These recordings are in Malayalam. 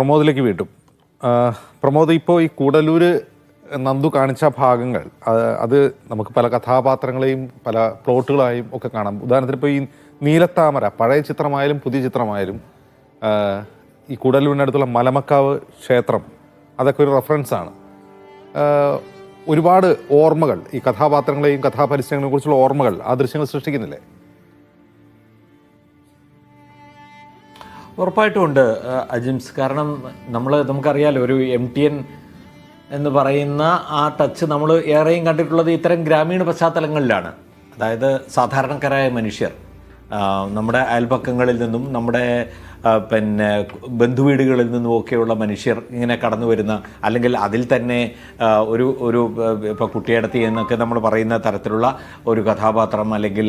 പ്രമോദിലേക്ക് വീട്ടും. പ്രമോദ്, ഇപ്പോൾ ഈ കൂടല്ലൂർ നന്ദു കാണിച്ച ഭാഗങ്ങൾ അത് നമുക്ക് പല കഥാപാത്രങ്ങളെയും പല പ്ലോട്ടുകളായും ഒക്കെ കാണാം. ഉദാഹരണത്തിന് ഇപ്പോൾ ഈ നീലത്താമര പഴയ ചിത്രമായാലും പുതിയ ചിത്രമായാലും ഈ കൂടല്ലൂരിനടുത്തുള്ള മലമക്കാവ് ക്ഷേത്രം അതൊക്കെ ഒരു റെഫറൻസാണ്. ഒരുപാട് ഓർമ്മകൾ ഈ കഥാപാത്രങ്ങളെയും കഥാപരിസരങ്ങളെയും കുറിച്ചുള്ള ഓർമ്മകൾ ആ ദൃശ്യങ്ങൾ സൃഷ്ടിക്കുന്നില്ലേ? ഉറപ്പായിട്ടും ഉണ്ട് അജിംസ്. കാരണം നമുക്കറിയാലോ, ഒരു MTN എന്ന് പറയുന്ന ആ ടച്ച് നമ്മൾ ഏറെയും കണ്ടിട്ടുള്ളത് ഇത്തരം ഗ്രാമീണ പശ്ചാത്തലങ്ങളിലാണ്. അതായത് സാധാരണക്കാരായ മനുഷ്യർ നമ്മുടെ അയൽപക്കങ്ങളിൽ നിന്നും നമ്മുടെ ബന്ധുവീടുകളിൽ നിന്നുമൊക്കെയുള്ള മനുഷ്യർ ഇങ്ങനെ കടന്നു വരുന്ന, അല്ലെങ്കിൽ അതിൽ തന്നെ ഒരു ഇപ്പോൾ കുട്ടിയടത്തി എന്നൊക്കെ നമ്മൾ പറയുന്ന തരത്തിലുള്ള ഒരു കഥാപാത്രം, അല്ലെങ്കിൽ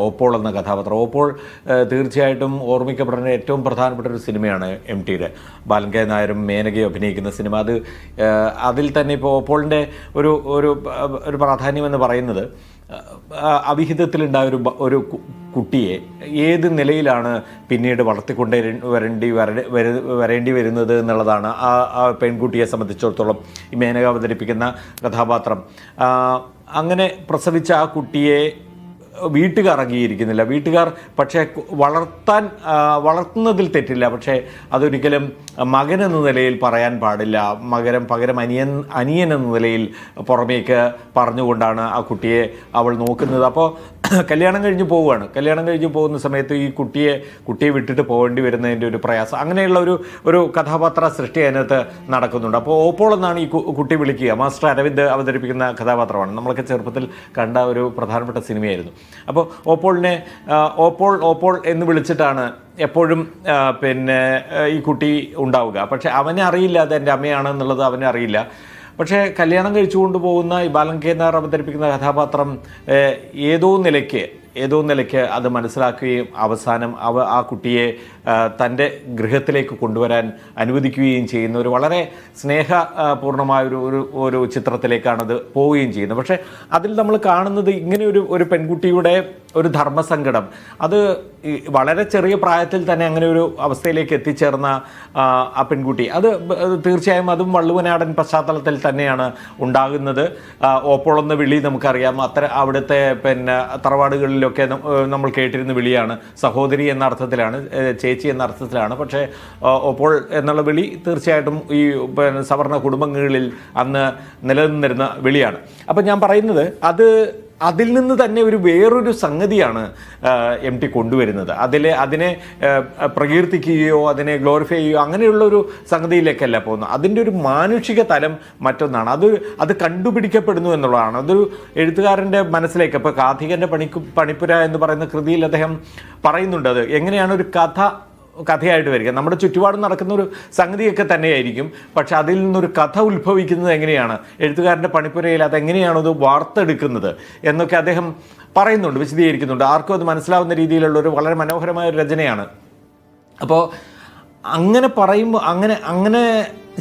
ഓപ്പോൾ എന്ന കഥാപാത്രം. ഓപ്പോൾ തീർച്ചയായിട്ടും ഓർമ്മിക്കപ്പെടുന്ന ഏറ്റവും പ്രധാനപ്പെട്ട ഒരു സിനിമയാണ് MTയുടെ. ബാലൻ കെ നായരും മേനകയും അഭിനയിക്കുന്ന സിനിമ. അതിൽ തന്നെ ഇപ്പോൾ ഓപ്പോളിൻ്റെ ഒരു പ്രാധാന്യം എന്ന് പറയുന്നത് അവിഹിതത്തിലുണ്ടായ ഒരു കുട്ടിയെ ഏത് നിലയിലാണ് പിന്നീട് വളർത്തിക്കൊണ്ട് വരേണ്ടി വരുന്നത് എന്നുള്ളതാണ് ആ പെൺകുട്ടിയെ സംബന്ധിച്ചിടത്തോളം ഈ മേനക അവതരിപ്പിക്കുന്ന കഥാപാത്രം. അങ്ങനെ പ്രസവിച്ച ആ കുട്ടിയെ വീട്ടുകാർ അംഗീകരിക്കുന്നില്ല. വീട്ടുകാർ പക്ഷേ വളർത്തുന്നതിൽ തെറ്റില്ല, പക്ഷേ അതൊരിക്കലും മകനെന്ന നിലയിൽ പറയാൻ പാടില്ല. പകരം അനിയൻ എന്ന നിലയിൽ പുറമേക്ക് പറഞ്ഞുകൊണ്ടാണ് ആ കുട്ടിയെ അവൾ നോക്കുന്നത്. അപ്പോൾ കല്യാണം കഴിഞ്ഞ് പോവുകയാണ്. കല്യാണം കഴിഞ്ഞ് പോകുന്ന സമയത്ത് ഈ കുട്ടിയെ വിട്ടിട്ട് പോകേണ്ടി വരുന്നതിൻ്റെ ഒരു പ്രയാസം, അങ്ങനെയുള്ള ഒരു കഥാപാത്ര സൃഷ്ടി അതിനകത്ത് നടക്കുന്നുണ്ട്. അപ്പോൾ ഓപ്പോൾ എന്നാണ് ഈ കുട്ടി വിളിക്കുക. മാസ്റ്റർ അരവിന്ദ് അവതരിപ്പിക്കുന്ന കഥാപാത്രമാണ്. നമ്മളൊക്കെ ചെറുപ്പത്തിൽ കണ്ട ഒരു പ്രധാനപ്പെട്ട സിനിമയായിരുന്നു. അപ്പോൾ ഓപ്പോളിനെ ഓപ്പോൾ എന്ന് വിളിച്ചിട്ടാണ് എപ്പോഴും ഈ കുട്ടി ഉണ്ടാവുക. പക്ഷെ അവനെ അറിയില്ല അത് എൻ്റെ അമ്മയാണെന്നുള്ളത് അവനെ അറിയില്ല. പക്ഷേ കല്യാണം കഴിച്ചു കൊണ്ടുപോകുന്ന ഈ ബാലൻ കെ നായർ അവതരിപ്പിക്കുന്ന കഥാപാത്രം ഏതോ നിലയ്ക്ക് അത് മനസ്സിലാക്കുകയും അവസാനം ആ കുട്ടിയെ തൻ്റെ ഗൃഹത്തിലേക്ക് കൊണ്ടുവരാൻ അനുവദിക്കുകയും ചെയ്യുന്ന ഒരു വളരെ സ്നേഹപൂർണമായ ഒരു ചിത്രത്തിലേക്കാണത് പോവുകയും ചെയ്യുന്നത്. പക്ഷേ അതിൽ നമ്മൾ കാണുന്നത് ഇങ്ങനെ ഒരു പെൺകുട്ടിയുടെ ഒരു ധർമ്മസങ്കടം, അത് വളരെ ചെറിയ പ്രായത്തിൽ തന്നെ അങ്ങനെ ഒരു അവസ്ഥയിലേക്ക് എത്തിച്ചേർന്ന ആ പെൺകുട്ടി, അത് തീർച്ചയായും അതും വള്ളുവനാടൻ പശ്ചാത്തലത്തിൽ തന്നെയാണ് ഉണ്ടാകുന്നത്. ഓപ്പോളെന്ന വിളി നമുക്കറിയാം. അവിടുത്തെ തറവാടുകളിലൊക്കെ നമ്മൾ കേട്ടിരുന്ന വിളിയാണ്. സഹോദരി എന്ന അർത്ഥത്തിലാണ്, ചേച്ചി എന്ന അർത്ഥത്തിലാണ്. പക്ഷേ ഓപ്പോൾ എന്നുള്ള വിളി തീർച്ചയായിട്ടും ഈ സവർണ കുടുംബങ്ങളിൽ അന്ന് നിലനിന്നിരുന്ന വിളിയാണ്. അപ്പം ഞാൻ പറയുന്നത് അതിൽ നിന്ന് തന്നെ വേറൊരു സംഗതിയാണ് MT കൊണ്ടുവരുന്നത്. അതിനെ പ്രകീർത്തിക്കുകയോ അതിനെ ഗ്ലോറിഫൈ ചെയ്യുകയോ അങ്ങനെയുള്ള ഒരു സംഗതിയിലേക്കല്ല പോകുന്നത്. അതിൻ്റെ ഒരു മാനുഷിക തലം മറ്റൊന്നാണ്. അത് കണ്ടുപിടിക്കപ്പെടുന്നു എന്നുള്ളതാണ്. അതൊരു എഴുത്തുകാരൻ്റെ മനസ്സിലേക്ക്, ഇപ്പോൾ കാഥികൻ്റെ പണിപ്പുര എന്ന് പറയുന്ന കൃതിയിൽ അദ്ദേഹം പറയുന്നുണ്ട് അത് എങ്ങനെയാണ് ഒരു കഥയായിട്ട് വരിക. നമ്മുടെ ചുറ്റുപാട് നടക്കുന്ന ഒരു സംഗതിയൊക്കെ തന്നെയായിരിക്കും, പക്ഷെ അതിൽ നിന്നൊരു കഥ ഉത്ഭവിക്കുന്നത് എങ്ങനെയാണ്, എഴുത്തുകാരൻ്റെ പണിപ്പുരയിൽ അതെങ്ങനെയാണ് അത് വാർത്തെടുക്കുന്നത് എന്നൊക്കെ അദ്ദേഹം പറയുന്നുണ്ട്, വിശദീകരിക്കുന്നുണ്ട്. ആർക്കും അത് മനസ്സിലാവുന്ന രീതിയിലുള്ള ഒരു വളരെ മനോഹരമായ ഒരു രചനയാണ്. അപ്പോൾ അങ്ങനെ പറയുമ്പോൾ അങ്ങനെ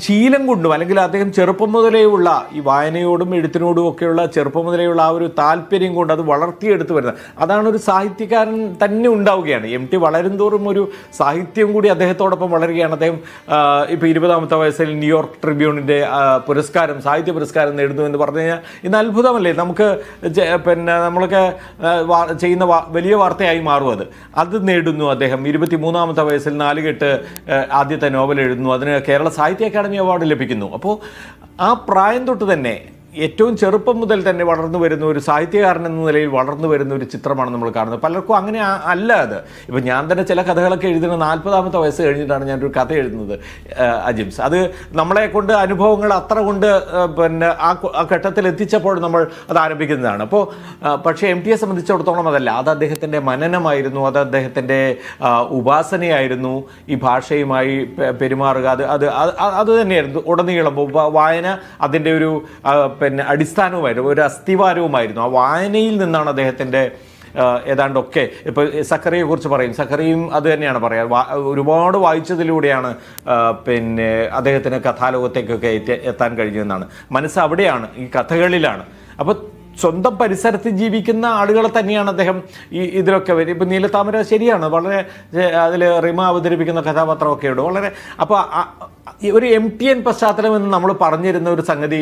ശീലം കൊണ്ടും, അല്ലെങ്കിൽ അദ്ദേഹം ചെറുപ്പം മുതലേ ഉള്ള ഈ വായനയോടും എഴുത്തിനോടും ഒക്കെയുള്ള ചെറുപ്പം മുതലേയുള്ള ആ ഒരു താല്പര്യം കൊണ്ട് അത് വളർത്തിയെടുത്ത് വരുന്നത്, അതാണ് ഒരു സാഹിത്യകാരൻ തന്നെ ഉണ്ടാവുകയാണ്. MT വളരും തോറും ഒരു സാഹിത്യം കൂടി അദ്ദേഹത്തോടൊപ്പം വളരുകയാണ്. അദ്ദേഹം ഇപ്പോൾ 20ാമത്തെ വയസ്സിൽ ന്യൂയോർക്ക് ട്രിബ്യൂണിൻ്റെ സാഹിത്യ പുരസ്കാരം നേടുന്നു എന്ന് പറഞ്ഞു കഴിഞ്ഞാൽ ഇന്ന് അത്ഭുതമല്ലേ? നമ്മളൊക്കെ ചെയ്യുന്ന വലിയ വാർത്തയായി മാറും. അത് നേടുന്നു അദ്ദേഹം. 23ാമത്തെ വയസ്സിൽ 4 കെട്ട് ആദ്യത്തെ നോവൽ എഴുതുന്നു. അതിന് കേരള സാഹിത്യ അക്കാദമി അവാർഡ് ലഭിക്കുന്നു. അപ്പോൾ ആ പ്രായം തൊട്ട് തന്നെ ഏറ്റവും ചെറുപ്പം മുതൽ തന്നെ വളർന്നു വരുന്ന ഒരു സാഹിത്യകാരൻ എന്ന നിലയിൽ വളർന്നു വരുന്ന ഒരു ചിത്രമാണ് നമ്മൾ കാണുന്നത്. പലർക്കും അങ്ങനെ അല്ല അത്. ഇപ്പം ഞാൻ തന്നെ ചില കഥകളൊക്കെ എഴുതുന്ന 40ാമത്തെ വയസ്സ് കഴിഞ്ഞിട്ടാണ് ഞാനൊരു കഥ എഴുതുന്നത് അജിംസ്. അത് നമ്മളെ കൊണ്ട് അനുഭവങ്ങൾ അത്ര കൊണ്ട് ആ ഘട്ടത്തിൽ എത്തിച്ചപ്പോൾ നമ്മൾ അത് ആരംഭിക്കുന്നതാണ്. അപ്പോൾ പക്ഷേ MTയെ സംബന്ധിച്ചിടത്തോളം അതല്ല. അത് അദ്ദേഹത്തിൻ്റെ മനനമായിരുന്നു, അത് അദ്ദേഹത്തിൻ്റെ ഉപാസനയായിരുന്നു. ഈ ഭാഷയുമായി പെരുമാറുക അത് തന്നെയായിരുന്നു ഉടനീളം. വായന അതിൻ്റെ ഒരു അടിസ്ഥാനവുമായിരുന്നു, ഒരു അസ്ഥിവാരവുമായിരുന്നു. ആ വായനയിൽ നിന്നാണ് അദ്ദേഹത്തിൻ്റെ ഏതാണ്ടൊക്കെ. ഇപ്പോൾ സക്കറിയെ കുറിച്ച് പറയും, സക്കറിയും അത് തന്നെയാണ് പറയുക. ഒരുപാട് വായിച്ചതിലൂടെയാണ് അദ്ദേഹത്തിന് കഥാലോകത്തേക്കൊക്കെ എത്താൻ കഴിഞ്ഞതെന്നാണ്. മനസ്സ് അവിടെയാണ്, ഈ കഥകളിലാണ്. അപ്പോൾ സ്വന്തം പരിസരത്ത് ജീവിക്കുന്ന ആളുകളെ തന്നെയാണ് അദ്ദേഹം ഇതിലൊക്കെ വരും. ഇപ്പം നീലത്താമര ശരിയാണ്, വളരെ അതിൽ റിമ അവതരിപ്പിക്കുന്ന കഥാപാത്രമൊക്കെ ഉണ്ട് വളരെ. അപ്പോൾ ഒരു MTN പശ്ചാത്തലം എന്ന് നമ്മൾ പറഞ്ഞിരുന്ന ഒരു സംഗതി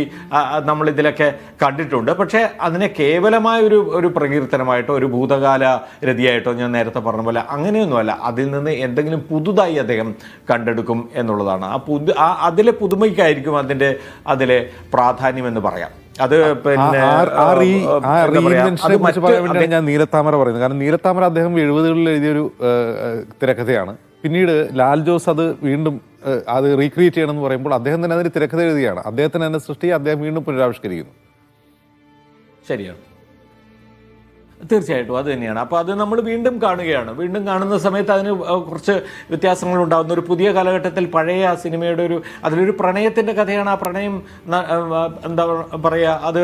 നമ്മൾ ഇതിലൊക്കെ കണ്ടിട്ടുണ്ട്. പക്ഷേ അതിനെ കേവലമായ ഒരു പ്രകീർത്തനമായിട്ടോ ഒരു ഭൂതകാല രതിയായിട്ടോ ഞാൻ നേരത്തെ പറഞ്ഞ പോലെ അങ്ങനെയൊന്നുമല്ല. അതിൽ നിന്ന് എന്തെങ്കിലും പുതുതായി അദ്ദേഹം കണ്ടെടുക്കും എന്നുള്ളതാണ്. അതിലെ പുതുമയ്ക്കായിരിക്കും അതിലെ പ്രാധാന്യം എന്ന് പറയാം. അത് പിന്നെ ഞാൻ നീലത്താമര പറയുന്നത്, കാരണം നീലത്താമര അദ്ദേഹം 70കളിൽ എഴുതിയൊരു തിരക്കഥയാണ്. പിന്നീട് ലാൽ ജോസ് അത് വീണ്ടും അത് റീക്രിയേറ്റ് ചെയ്യണമെന്ന് പറയുമ്പോൾ അദ്ദേഹം തന്നെ അതിന് തിരക്കഥ എഴുതിയാണ്. അദ്ദേഹത്തിന് തന്നെ സൃഷ്ടി അദ്ദേഹം വീണ്ടും പുനരാവിഷ്കരിക്കുന്നു. ശരിയാണ്, തീർച്ചയായിട്ടും അത് തന്നെയാണ്. അപ്പോൾ അത് നമ്മൾ വീണ്ടും കാണുകയാണ്. വീണ്ടും കാണുന്ന സമയത്ത് അതിന് കുറച്ച് വ്യത്യാസങ്ങൾ ഉണ്ടാകുന്ന ഒരു പുതിയ കാലഘട്ടത്തിൽ പഴയ സിനിമയുടെ അതിലൊരു പ്രണയത്തിൻ്റെ കഥയാണ്. ആ പ്രണയം എന്താ പറയുക, അത്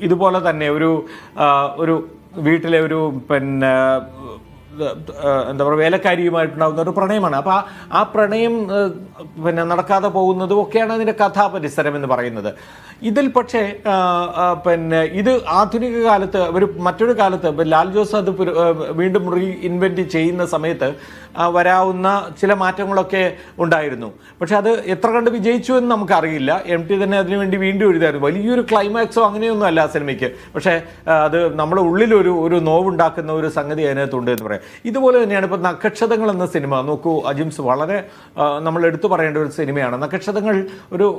ഇതുപോലെ തന്നെ ഒരു വീട്ടിലെ ഒരു പിന്നെ എന്താ പറയുക വേലക്കാരിയുമായിട്ടുണ്ടാകുന്ന ഒരു പ്രണയമാണ്. അപ്പോൾ ആ പ്രണയം പിന്നെ നടക്കാതെ പോകുന്നതും ഒക്കെയാണ് അതിൻ്റെ കഥാപരിസരം എന്ന് പറയുന്നത്. ഇതിൽ പക്ഷേ പിന്നെ ഇത് ആധുനിക കാലത്ത് മറ്റൊരു കാലത്ത് ലാൽ ജോസ് അത് വീണ്ടും റീഇൻവെൻറ്റ് ചെയ്യുന്ന സമയത്ത് വരാവുന്ന ചില മാറ്റങ്ങളൊക്കെ ഉണ്ടായിരുന്നു. പക്ഷെ അത് എത്ര കണ്ട് വിജയിച്ചു എന്ന് നമുക്കറിയില്ല. MT തന്നെ അതിനുവേണ്ടി വീണ്ടും എഴുതായിരുന്നു. വലിയൊരു ക്ലൈമാക്സോ അങ്ങനെയൊന്നും അല്ല ആ സിനിമയ്ക്ക്. പക്ഷേ അത് നമ്മുടെ ഉള്ളിലൊരു നോവുണ്ടാക്കുന്ന ഒരു സംഗതി അതിനകത്തുണ്ട് എന്ന് പറയാം. ഇതുപോലെ തന്നെയാണ് ഇപ്പോൾ നക്ഷതങ്ങൾ എന്ന സിനിമ. നോക്കൂ അജിംസ്, വളരെ നമ്മൾ എടുത്തു പറയേണ്ട ഒരു സിനിമയാണ് നക്ഷതങ്ങൾ.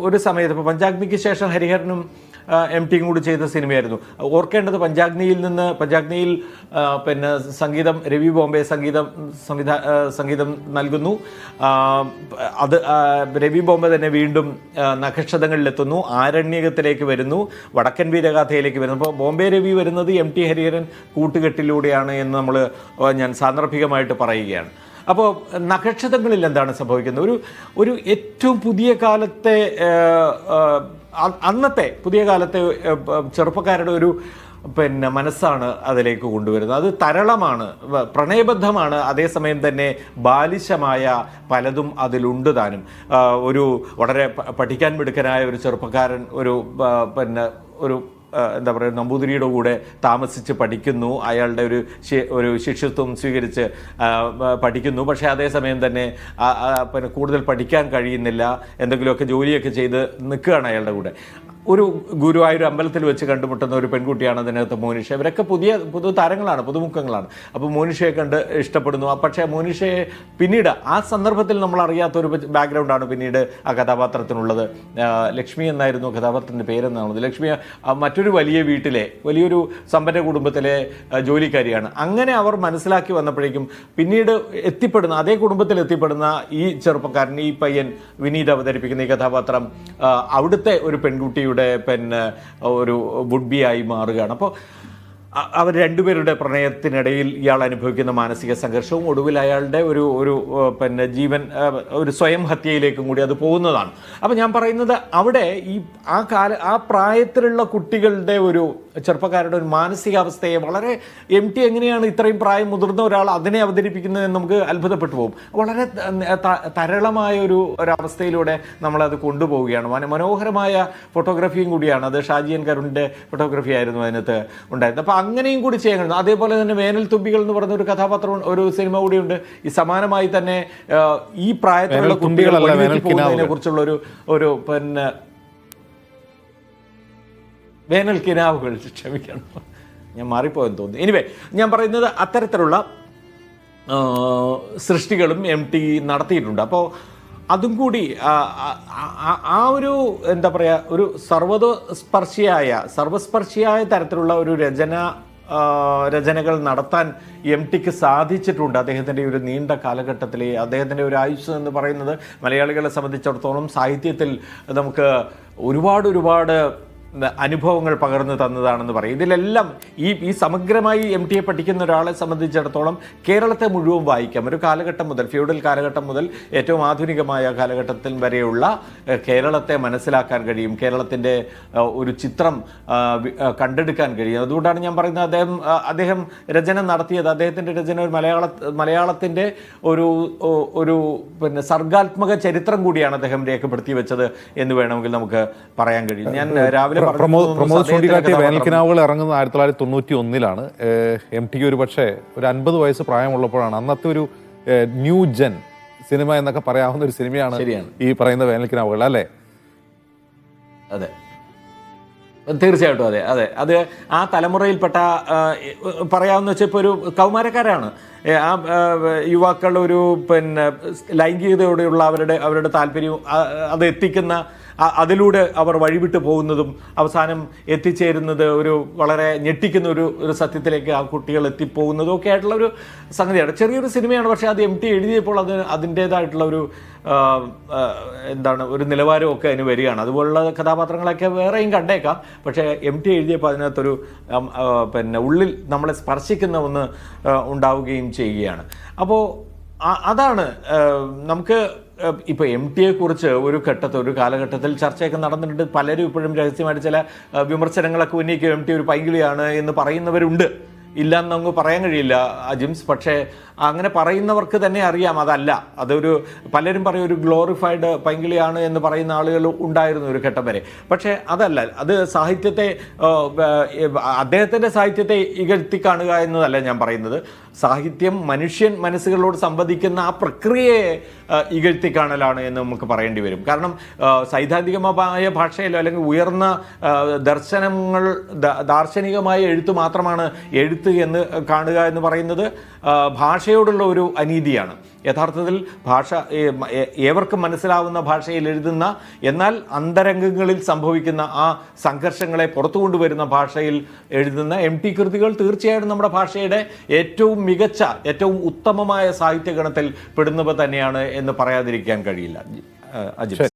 ഒരു സമയത്ത് ഇപ്പോൾ പഞ്ചാഗ്നിക്ക് ശേഷം ഹരിഹരനും MTയും കൂടി ചെയ്ത സിനിമയായിരുന്നു. ഓർക്കേണ്ടത് പഞ്ചാഗ്നിയിൽ പിന്നെ സംഗീതം രവി ബോംബെ സംഗീതം നൽകുന്നു. അത് രവി ബോംബെ തന്നെ വീണ്ടും നക്ഷതങ്ങളിലെത്തുന്നു, ആരണ്യകത്തിലേക്ക് വരുന്നു, വടക്കൻ വീരഗാഥയിലേക്ക് വരുന്നു. അപ്പോൾ ബോംബെ രവി വരുന്നത് MT ഹരിഹരൻ കൂട്ടുകെട്ടിലൂടെയാണ് എന്ന് ഞാൻ സാന്ദർഭികമായിട്ട് പറയുകയാണ്. അപ്പോൾ നക്ഷതങ്ങളിൽ എന്താണ് സംഭവിക്കുന്നത്? ഒരു ഏറ്റവും പുതിയ കാലത്തെ അന്നത്തെ പുതിയ കാലത്തെ ചെറുപ്പക്കാരുടെ പിന്നെ മനസ്സാണ് അതിലേക്ക് കൊണ്ടുവരുന്നത്. അത് തരളമാണ്, പ്രണയബദ്ധമാണ്, അതേസമയം തന്നെ ബാലിശമായ പലതും അതിലുണ്ട് താനും. വളരെ പഠിക്കാൻ മിടുക്കനായ ഒരു ചെറുപ്പക്കാരൻ പിന്നെ എന്താ പറയുക നമ്പൂതിരിയുടെ കൂടെ താമസിച്ച് പഠിക്കുന്നു. അയാളുടെ ഒരു ശിഷ്യത്വം സ്വീകരിച്ച് പഠിക്കുന്നു. പക്ഷേ അതേസമയം തന്നെ പിന്നെ കൂടുതൽ പഠിക്കാൻ കഴിയുന്നില്ല, എന്തെങ്കിലുമൊക്കെ ജോലിയൊക്കെ ചെയ്ത് നിൽക്കുകയാണ് അയാളുടെ കൂടെ. ഒരു ഗുരുവായൂർ അമ്പലത്തിൽ വെച്ച് കണ്ടുമുട്ടുന്ന ഒരു പെൺകുട്ടിയാണ് അതിനകത്ത് മോനിഷ. ഇവരൊക്കെ പുതു താരങ്ങളാണ്, പുതുമുഖങ്ങളാണ്. അപ്പോൾ മോനിഷയെ കണ്ട് ഇഷ്ടപ്പെടുന്നു. പക്ഷേ മോനിഷയെ പിന്നീട് ആ സന്ദർഭത്തിൽ നമ്മൾ അറിയാത്തൊരു ബാക്ക്ഗ്രൗണ്ടാണ് പിന്നീട് ആ കഥാപാത്രത്തിനുള്ളത്. ലക്ഷ്മി എന്നായിരുന്നു കഥാപാത്രത്തിൻ്റെ പേരെന്നാണത്. ലക്ഷ്മി മറ്റൊരു വലിയൊരു സമ്പന്ന കുടുംബത്തിലെ ജോലിക്കാരിയാണ്. അങ്ങനെ അവർ മനസ്സിലാക്കി വന്നപ്പോഴേക്കും പിന്നീട് അതേ കുടുംബത്തിൽ എത്തിപ്പെടുന്ന ഈ ചെറുപ്പക്കാരൻ, ഈ പയ്യൻ വിനീത് അവതരിപ്പിക്കുന്ന ഈ കഥാപാത്രം അവിടുത്തെ ഒരു പെൺകുട്ടിയുടെ പിന്നെ ഒരു വുഡ് ബി ആയി മാറുകയാണ്. അപ്പോൾ അവർ രണ്ടുപേരുടെ പ്രണയത്തിനിടയിൽ ഇയാൾ അനുഭവിക്കുന്ന മാനസിക സംഘർഷവും ഒടുവിൽ അയാളുടെ പിന്നെ ഒരു സ്വയം ഹത്യയിലേക്കും കൂടി അത് പോകുന്നതാണ്. അപ്പോൾ ഞാൻ പറയുന്നത് അവിടെ ആ പ്രായത്തിലുള്ള കുട്ടികളുടെ ചെറുപ്പക്കാരുടെ ഒരു മാനസികാവസ്ഥയെ വളരെ MT എങ്ങനെയാണ് ഇത്രയും പ്രായം മുതിർന്ന ഒരാൾ അതിനെ അവതരിപ്പിക്കുന്നതെന്ന് നമുക്ക് അത്ഭുതപ്പെട്ടു പോകും. വളരെ തരളമായ ഒരവസ്ഥയിലൂടെ നമ്മളത് കൊണ്ടുപോവുകയാണ്. മനോഹരമായ ഫോട്ടോഗ്രാഫിയും കൂടിയാണ് അത്. ഷാജിയൻ കരുണിൻ്റെ ഫോട്ടോഗ്രാഫി ആയിരുന്നു അതിനകത്ത് ഉണ്ടായിരുന്നത്. അപ്പോൾ അങ്ങനെയും കൂടി ചെയ്യാൻ കഴിയും. അതേപോലെ തന്നെ വേനൽ തുമ്പികൾ എന്ന് പറയുന്ന ഒരു കഥാപാത്രം, ഒരു സിനിമ കൂടിയുണ്ട്. ഈ സമാനമായി തന്നെ ഈ പ്രായത്തിലുള്ള കുട്ടികൾ പോകുന്നതിനെ കുറിച്ചുള്ള ഒരു പിന്നെ വേനൽ കിനാവുകൾ, ക്ഷമിക്കണം ഞാൻ മാറിപ്പോയെന്ന് തോന്നുന്നു. എനിവേ ഞാൻ പറയുന്നത് അത്തരത്തിലുള്ള സൃഷ്ടികളും MT നടത്തിയിട്ടുണ്ട്. അപ്പോൾ അതും കൂടി എന്താ പറയുക, ഒരു സർവസ്പർശിയായ തരത്തിലുള്ള ഒരു രചനകൾ നടത്താൻ MTക്ക് സാധിച്ചിട്ടുണ്ട്. അദ്ദേഹത്തിൻ്റെ ഒരു നീണ്ട കാലഘട്ടത്തിലെ അദ്ദേഹത്തിൻ്റെ ഒരു ആയുസ് എന്ന് പറയുന്നത് മലയാളികളെ സംബന്ധിച്ചിടത്തോളം സാഹിത്യത്തിൽ നമുക്ക് ഒരുപാട് അനുഭവങ്ങൾ പകർന്നു തന്നതാണെന്ന് പറയും. ഇതിലെല്ലാം ഈ സമഗ്രമായി MTയെ പഠിക്കുന്ന ഒരാളെ സംബന്ധിച്ചിടത്തോളം കേരളത്തെ മുഴുവൻ വായിക്കാം. ഒരു കാലഘട്ടം മുതൽ, ഫ്യൂഡൽ കാലഘട്ടം മുതൽ ഏറ്റവും ആധുനികമായ കാലഘട്ടത്തിൽ വരെയുള്ള കേരളത്തെ മനസ്സിലാക്കാൻ കഴിയും. കേരളത്തിൻ്റെ ഒരു ചിത്രം കണ്ടെടുക്കാൻ കഴിയും. അതുകൊണ്ടാണ് ഞാൻ പറയുന്നത് അദ്ദേഹം രചന നടത്തിയത്, അദ്ദേഹത്തിൻ്റെ രചന ഒരു മലയാളത്തിൻ്റെ ഒരു പിന്നെ സർഗാത്മക ചരിത്രം കൂടിയാണ് അദ്ദേഹം രേഖപ്പെടുത്തി വെച്ചത് എന്ന് വേണമെങ്കിൽ നമുക്ക് പറയാൻ കഴിയും. ഞാൻ രാവിലെ പ്രമോദ് ചൂണ്ടിക്കാട്ടിയ വേനൽക്കിനാവുകൾ ഇറങ്ങുന്നത് 1991-ലാണ്. എം ടിക്ക് ഒരു പക്ഷേ ഒരു 50 വയസ്സ് പ്രായമുള്ളപ്പോഴാണ്. അന്നത്തെ ഒരു ന്യൂ ജെൻ സിനിമ എന്നൊക്കെ പറയാവുന്ന ഒരു സിനിമയാണ് ഈ പറയുന്ന വേനൽക്കിനാവുകൾ, അല്ലേ? അതെ, തീർച്ചയായിട്ടും. അതെ അതെ അത് ആ തലമുറയിൽപ്പെട്ട പറയാമെന്ന് വെച്ചാൽ ഇപ്പോൾ ഒരു കൗമാരക്കാരാണ് ആ യുവാക്കളുടെ ഒരു ലൈംഗികതയോടെയുള്ള അവരുടെ താല്പര്യവും അത് എത്തിക്കുന്ന അതിലൂടെ അവർ വഴിവിട്ട് പോകുന്നതും അവസാനം എത്തിച്ചേരുന്നത് ഒരു വളരെ ഞെട്ടിക്കുന്ന ഒരു സത്യത്തിലേക്ക് ആ കുട്ടികൾ എത്തിപ്പോകുന്നതും ഒക്കെ ആയിട്ടുള്ള ഒരു സംഗതിയാണ്. ചെറിയൊരു സിനിമയാണ്, പക്ഷേ അത് എം ടി എഴുതിയപ്പോൾ അതിൻ്റേതായിട്ടുള്ള ഒരു ഒരു നിലവാരമൊക്കെ അതിന് വരികയാണ്. അതുപോലുള്ള കഥാപാത്രങ്ങളൊക്കെ വേറെയും കണ്ടേക്കാം, പക്ഷേ എം ടി എഴുതിയപ്പോൾ അതിനകത്തൊരു ഉള്ളിൽ നമ്മളെ സ്പർശിക്കുന്ന ഒന്ന് ഉണ്ടാവുകയും ചെയ്യുകയാണ്. അപ്പോൾ അതാണ് നമുക്ക് ഇപ്പോൾ എം ടിയെ കുറിച്ച് ഒരു കാലഘട്ടത്തിൽ ചർച്ചയൊക്കെ നടന്നിട്ടുണ്ട്. പലരും ഇപ്പോഴും രഹസ്യമായിട്ട് ചില വിമർശനങ്ങളൊക്കെ ഉന്നയിക്കും. എം ടി ഒരു പൈങ്കിളിയാണ് എന്ന് പറയുന്നവരുണ്ട്, ഇല്ലയെന്ന് നമുക്ക് പറയാൻ കഴിയില്ല അജിംസ്. പക്ഷേ അങ്ങനെ പറയുന്നവർക്ക് തന്നെ അറിയാം അതല്ല. പലരും പറയും ഒരു ഗ്ലോറിഫൈഡ് പൈങ്കിളിയാണ് എന്ന് പറയുന്ന ആളുകൾ ഉണ്ടായിരുന്നു ഒരു ഘട്ടം വരെ. പക്ഷേ അതല്ല, അത് സാഹിത്യത്തെ അദ്ദേഹത്തിൻ്റെ സാഹിത്യത്തെ ഇകഴ്ത്തി കാണുക എന്നതല്ല ഞാൻ പറയുന്നത്. സാഹിത്യം മനുഷ്യൻ മനസ്സുകളോട് സംവദിക്കുന്ന ആ പ്രക്രിയയെ ഇകഴ്ത്തി കാണലാണ് എന്ന് നമുക്ക് പറയേണ്ടി വരും. കാരണം സൈദ്ധാന്തികമായ ഭാഷയിലോ അല്ലെങ്കിൽ ഉയർന്ന ദാർശനികമായ എഴുത്ത് മാത്രമാണ് എഴുത്ത് എന്ന് കാണുക എന്ന് പറയുന്നത് ഭാഷയോടുള്ള ഒരു അനീതിയാണ്. യഥാർത്ഥത്തിൽ ഭാഷ ഏവർക്കും മനസ്സിലാവുന്ന ഭാഷയിൽ എഴുതുന്ന, എന്നാൽ അന്തരംഗങ്ങളിൽ സംഭവിക്കുന്ന ആ സംഘർഷങ്ങളെ പുറത്തു കൊണ്ടുവരുന്ന ഭാഷയിൽ എഴുതുന്ന എം ടി കൃതികൾ തീർച്ചയായിട്ടും നമ്മുടെ ഭാഷയുടെ ഏറ്റവും മികച്ച, ഏറ്റവും ഉത്തമമായ സാഹിത്യഗണത്തിൽ പെടുന്നവ തന്നെയാണ് എന്ന് പറയാതിരിക്കാൻ കഴിയില്ല. അജിത്.